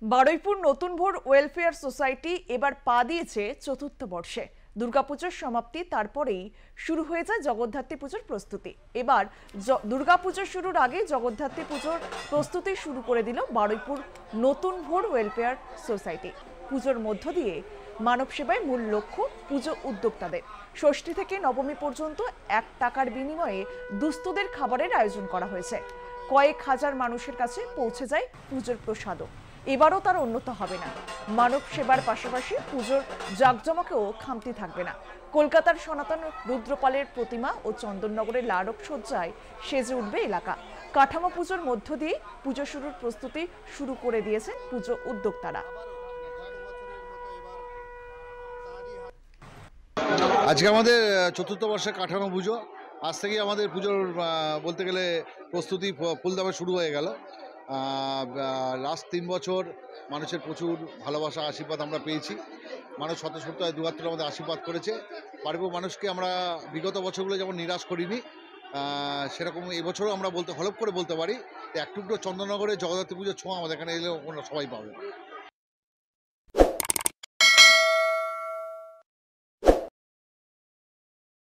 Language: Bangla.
বারুইপুর নতুন ভোর ওয়েলফেয়ার সোসাইটি এবার পা দিয়েছে চতুর্থ বর্ষে। দুর্গাপুজোর সমাপ্তি, তারপরেই শুরু হয়ে যায় জগদ্ধাত্রী পুজোর প্রস্তুতি। এবার দুর্গাপুজো শুরুর আগে জগদ্ধাত্রী পুজোর প্রস্তুতি শুরু করে দিল বারুইপুর নতুন ভোর ওয়েলফেয়ার সোসাইটি। পুজোর মধ্য দিয়ে মানব সেবায় মূল লক্ষ্য পুজো উদ্যোক্তাদের। ষষ্ঠী থেকে নবমী পর্যন্ত 1 টাকার বিনিময়ে দুস্থদের খাবারের আয়োজন করা হয়েছে। কয়েক হাজার মানুষের কাছে পৌঁছে যায় পুজোর প্রসাদও। এবারও তার অন্যথা হবে না। মানব সেবার পাশাপাশি পুজোর জাঁকজমকেও খামতি থাকবে না। কলকাতার সনাতন রুদ্রপালের প্রতিমা ও চন্দননগরের লাড়ব সজ্জায় সেজে উঠবে এলাকা। কাঠামো পুজোর মধ্য দিয়ে পুজো শুরুর প্রস্তুতি শুরু করে দিয়েছে পুজো উদ্যোক্তারা। আজকে আমাদের চতুর্থ বর্ষে কাঠামো পুজো। আজ থেকেই আমাদের পুজোর বলতে গেলে প্রস্তুতি ফুলদামে শুরু হয়ে গেল। লাস্ট 3 বছর মানুষের প্রচুর ভালোবাসা আশীর্বাদ আমরা পেয়েছি। মানুষ স্বতঃস্ফূর্ত দুয়াত্র আমাদের আশীর্বাদ করেছে। বারুইপুর মানুষকে আমরা বিগত বছরগুলো যেমন নিরাশ করিনি, সেরকম এবছরও আমরা হলফ করে বলতে পারি যে এক টুকরো চন্দননগরে জগদ্ধাত্রী পুজোর ছোঁয়া আমাদের এখানে এলে ওনারা সবাই পাবে।